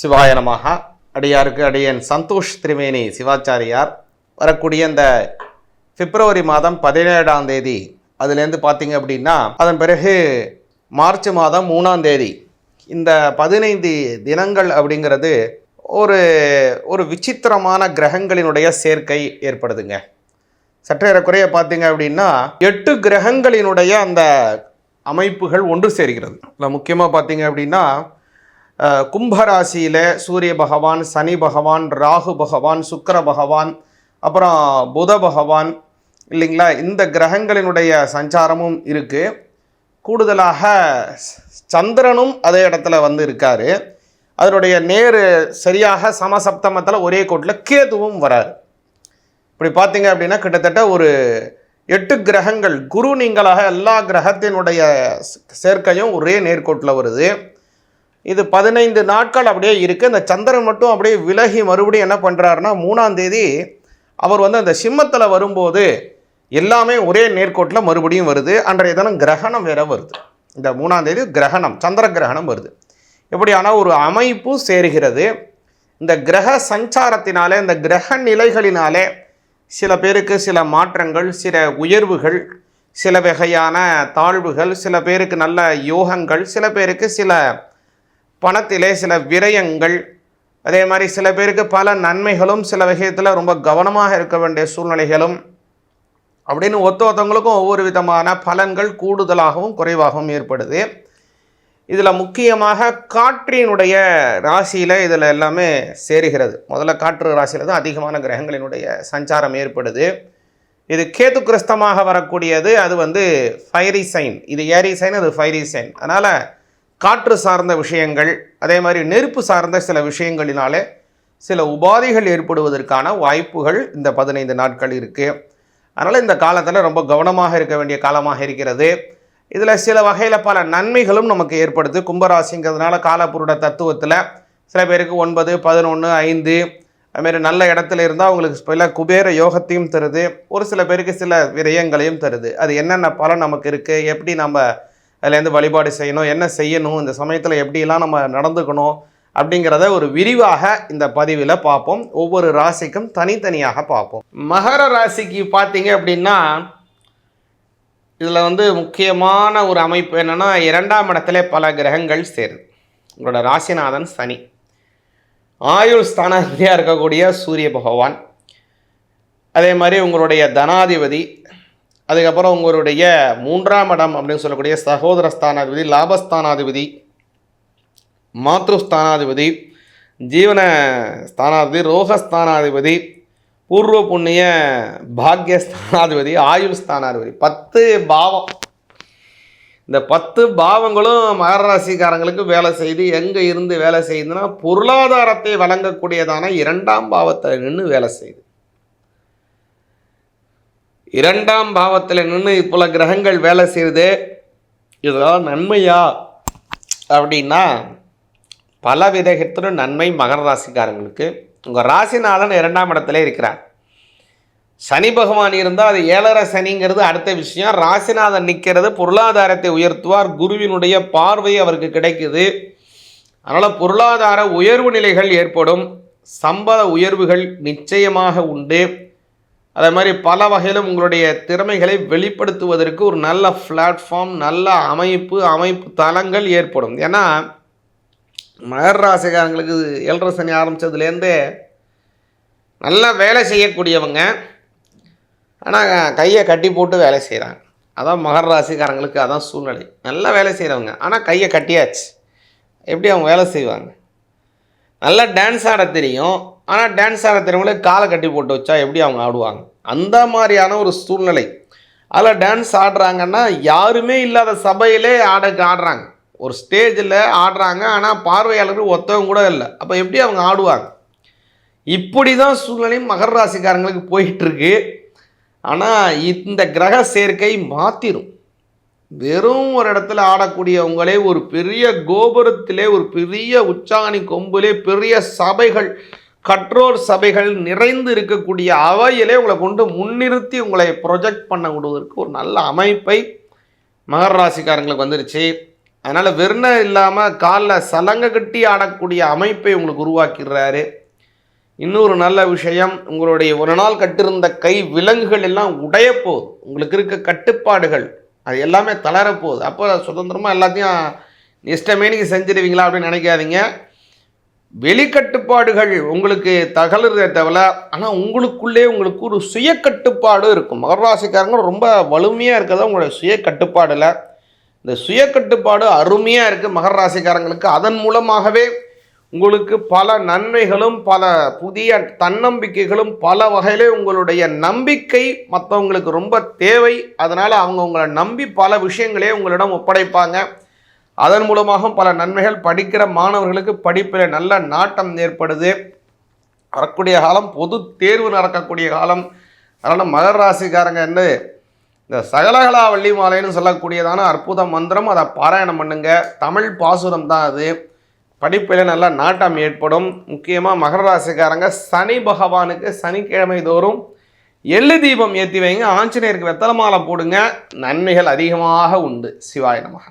சிவாய நமஹ. அடியாருக்கு அடியன் சந்தோஷ் திரிவேணி சிவாச்சாரியார். வரக்கூடிய இந்த பிப்ரவரி மாதம் 17ஆம் தேதி அதுலேருந்து பார்த்தீங்க அப்படின்னா அதன் பிறகு மார்ச் மாதம் 3ஆம் தேதி இந்த 15 தினங்கள் அப்படிங்கிறது ஒரு ஒரு விசித்திரமான கிரகங்களினுடைய சேர்க்கை ஏற்படுதுங்க. சற்றேறக்குறைய பார்த்தீங்க அப்படின்னா 8 கிரகங்களினுடைய அந்த அமைப்புகள் ஒன்று சேர்கிறது. இல்லை முக்கியமாக பார்த்தீங்க அப்படின்னா கும்பராசியில் சூரிய பகவான், சனி பகவான், ராகு பகவான், சுக்கிர பகவான், அப்புறம் புத பகவான் இல்லைங்களா, இந்த கிரகங்களினுடைய சஞ்சாரமும் இருக்குது. கூடுதலாக சந்திரனும் அதே இடத்துல வந்து இருக்கார். அதனுடைய நேர் சரியாக சமசப்தமத்தில் ஒரே கோட்டில் கேதுவும் வராரு. இப்படி பார்த்தீங்க அப்படின்னா கிட்டத்தட்ட ஒரு 8 கிரகங்கள் குரு நீங்களாக எல்லா கிரகத்தினுடைய சேர்க்கையும் ஒரே நேர்கோட்டில் வருது. இது 15 நாட்கள் அப்படியே இருக்குது. இந்த சந்திரன் மட்டும் அப்படியே விலகி மறுபடியும் என்ன பண்ணுறாருன்னா 3ஆம் தேதி அவர் வந்து அந்த சிம்மத்தில் வரும்போது எல்லாமே ஒரே நேர்கோட்டில் மறுபடியும் வருது. அன்றைய தினம் கிரகணம் வேற வருது. இந்த 3ஆம் தேதி கிரகணம், சந்திர கிரகணம் வருது. எப்படியான ஒரு அமைப்பு சேருகிறது. இந்த கிரக சஞ்சாரத்தினாலே, இந்த கிரக நிலைகளினாலே சில பேருக்கு சில மாற்றங்கள், சில உயர்வுகள், சில வகையான தாழ்வுகள், சில பேருக்கு நல்ல யோகங்கள், சில பேருக்கு சில பணத்திலே சில விரயங்கள், அதே மாதிரி சில பேருக்கு பல நன்மைகளும், சில விஷயத்தில் ரொம்ப கவனமாக இருக்க வேண்டிய சூழ்நிலைகளும் அப்படின்னு ஒருத்தவங்களுக்கும் ஒவ்வொரு விதமான பலன்கள் கூடுதலாகவும் குறைவாகவும் ஏற்படுது. இதில் முக்கியமாக காற்றினுடைய ராசியில் இதில் எல்லாமே சேருகிறது. முதல்ல காற்று ராசியில் தான் அதிகமான கிரகங்களினுடைய சஞ்சாரம் ஏற்படுது. இது கேது கிரஸ்தமாக வரக்கூடியது. அது வந்து ஃபைரி சைன், இது ஏரி சைன், அது ஃபைரி சைன். அதனால் காற்று சார்ந்த விஷயங்கள், அதே மாதிரி நெருப்பு சார்ந்த சில விஷயங்களினாலே சில உபாதைகள் ஏற்படுவதற்கான வாய்ப்புகள் இந்த 15 நாட்கள் இருக்குது. அதனால் இந்த காலத்தில் ரொம்ப கவனமாக இருக்க வேண்டிய காலமாக இருக்கிறது. இதில் சில வகையில் பல நன்மைகளும் நமக்கு ஏற்படுது. கும்பராசிங்கிறதுனால காலப்புருட தத்துவத்தில் சில பேருக்கு 9, 11, 5 அதுமாரி நல்ல இடத்துல இருந்தால் அவங்களுக்கு சில குபேர யோகத்தையும் தருது. ஒரு சில பேருக்கு சில விரயங்களையும் தருது. அது என்னென்ன பலன் நமக்கு இருக்குது, எப்படி நம்ம அதுலேருந்து வழிபாடு செய்யணும், என்ன செய்யணும், இந்த சமயத்தில் எப்படிலாம் நம்ம நடந்துக்கணும் அப்படிங்கிறத ஒரு விரிவாக இந்த பதிவில் பார்ப்போம். ஒவ்வொரு ராசிக்கும் தனித்தனியாக பார்ப்போம். மகர ராசிக்கு பார்த்தீங்க அப்படின்னா இதில் வந்து முக்கியமான ஒரு அமைப்பு என்னென்னா 2ஆம் இடத்துல பல கிரகங்கள் சேருது. உங்களோட ராசிநாதன் சனி, ஆயுள் ஸ்தானாதிபதியாக இருக்கக்கூடிய சூரிய பகவான், அதே மாதிரி உங்களுடைய தனாதிபதி, அதுக்கப்புறம் உங்களுடைய 3ஆம் இடம் அப்படின்னு சொல்லக்கூடிய சகோதர ஸ்தானாதிபதி, லாபஸ்தானாதிபதி, மாத்ருஸ்தானாதிபதி, ஜீவன ஸ்தானாதிபதி, ரோகஸ்தானாதிபதி, பூர்வ புண்ணிய பாக்யஸ்தானாதிபதி, ஆயுள் ஸ்தானாதிபதி, 10 பாவம். இந்த 10 பாவங்களும் மகர ராசிக்காரங்களுக்கு வேலை செய்து எங்கே இருந்து வேலை செய்யுதுன்னா பொருளாதாரத்தை வழங்கக்கூடியதான 2ஆம் பாவத்தில் நின்று வேலை செய்யுது. 2ஆம் பாவத்தில் நின்று பல கிரகங்கள் வேலை செய்யுது. இதெல்லாம் நன்மையா அப்படின்னா பல விதத்திலும் நன்மை மகர ராசிக்காரங்களுக்கு. உங்கள் ராசிநாதன் 2ஆம் இடத்துல இருக்கிறார். சனி பகவான் இருந்தால் அது 7.5 சனிங்கிறது அடுத்த விஷயம். ராசிநாதன் நிற்கிறது, பொருளாதாரத்தை உயர்த்துவார். குருவினுடைய பார்வை அவருக்கு கிடைக்குது. அதனால் பொருளாதார உயர்வு நிலைகள் ஏற்படும். சம்பள உயர்வுகள் நிச்சயமாக உண்டு. அதே மாதிரி பல வகையிலும் உங்களுடைய திறமைகளை வெளிப்படுத்துவதற்கு ஒரு நல்ல பிளாட்ஃபார்ம், நல்ல அமைப்பு தளங்கள் ஏற்படும். ஏன்னா மகர ராசிக்காரங்களுக்கு 7.5 சனி ஆரம்பித்ததுலேருந்தே நல்லா வேலை செய்யக்கூடியவங்க, ஆனால் கையை கட்டி போட்டு வேலை செய்கிறாங்க. அதான் மகர ராசிக்காரங்களுக்கு அதான் சூழ்நிலை. நல்லா வேலை செய்கிறவங்க ஆனால் கையை கட்டியாச்சு, எப்படி அவங்க வேலை செய்வாங்க? நல்லா டான்ஸ் ஆட தெரியும், ஆனால் டான்ஸ் ஆட தெரியுங்களே காலை கட்டி போட்டு வச்சா எப்படி அவங்க ஆடுவாங்க? அந்த மாதிரியான ஒரு சூழ்நிலை. அதில் டான்ஸ் ஆடுறாங்கன்னா யாருமே இல்லாத சபையிலே ஆடுறாங்க. ஒரு ஸ்டேஜில் ஆடுறாங்க, ஆனால் பார்வையாளர்கள் ஒத்தவங்க கூட இல்லை. அப்போ எப்படி அவங்க ஆடுவாங்க? இப்படி தான் சூழ்நிலை மகர ராசிக்காரங்களுக்கு போயிட்டுருக்கு. ஆனால் இந்த கிரக சேர்க்கை மாற்றிடும். வெறும் ஒரு இடத்துல ஆடக்கூடியவங்களே ஒரு பெரிய கோபுரத்திலே, ஒரு பெரிய உச்சாணி கொம்பிலே, பெரிய சபைகள், கற்றோர் சபைகள் நிறைந்து இருக்கக்கூடிய அவையிலே உங்களை கொண்டு முன்னிறுத்தி உங்களை ப்ரொஜெக்ட் பண்ண விடுவதற்கு ஒரு நல்ல அமைப்பை மகர ராசிக்காரங்களுக்கு வந்துருச்சு. அதனால் வெறும் இல்லாமல் காலில் சலங்கை கட்டி ஆடக்கூடிய அமைப்பை உங்களுக்கு உருவாக்கிடுறாரு. இன்னொரு நல்ல விஷயம், உங்களுடைய ஒரு நாள் கட்டிருந்த கை விலங்குகள் எல்லாம் உடைய போகுது. உங்களுக்கு இருக்க கட்டுப்பாடுகள் அது எல்லாமே தளரப்போகுது. அப்போ சுதந்திரமாக எல்லாத்தையும் இஷ்டமேனிக்கு செஞ்சிடுவீங்களா அப்படின்னு நினைக்காதீங்க. வெளிக்கட்டுப்பாடுகள் உங்களுக்கு தகலுறதே தவிர, ஆனால் உங்களுக்குள்ளே உங்களுக்கு ஒரு சுய கட்டுப்பாடு இருக்கும். மகர ராசிக்காரங்க ரொம்ப வலிமையாக இருக்கிறதா உங்களுடைய சுய கட்டுப்பாடில். இந்த சுய கட்டுப்பாடு அருமையாக இருக்குது மகர ராசிக்காரங்களுக்கு. அதன் மூலமாகவே உங்களுக்கு பல நன்மைகளும் பல புதிய தன்னம்பிக்கைகளும் பல வகையிலே உங்களுடைய நம்பிக்கை மற்றவங்களுக்கு ரொம்ப தேவை. அதனால் அவங்க உங்களை நம்பி பல விஷயங்களே உங்களிடம் ஒப்படைப்பாங்க. அதன் மூலமாக பல நன்மைகள். படிக்கிற மாணவர்களுக்கு படிப்பில் நல்ல நாட்டம் ஏற்படுது. வரக்கூடிய காலம் பொது தேர்வு நடக்கக்கூடிய காலம். அதனால் மகர ராசிக்காரங்க இந்த சகலகலா வள்ளி மாலைன்னு சொல்லக்கூடியதான அற்புத மந்திரம், அதை பாராயணம் பண்ணுங்க. தமிழ் பாசுரம் தான் அது. படிப்பில் நல்ல நாட்டம் ஏற்படும். முக்கியமாக மகர ராசிக்காரங்க சனி பகவானுக்கு சனிக்கிழமை தோறும் எள்ளு தீபம் ஏற்றி வைங்க. ஆஞ்சநேயருக்கு வெத்தலை மாலை போடுங்க. நன்மைகள் அதிகமாக உண்டு. சிவாய நமக.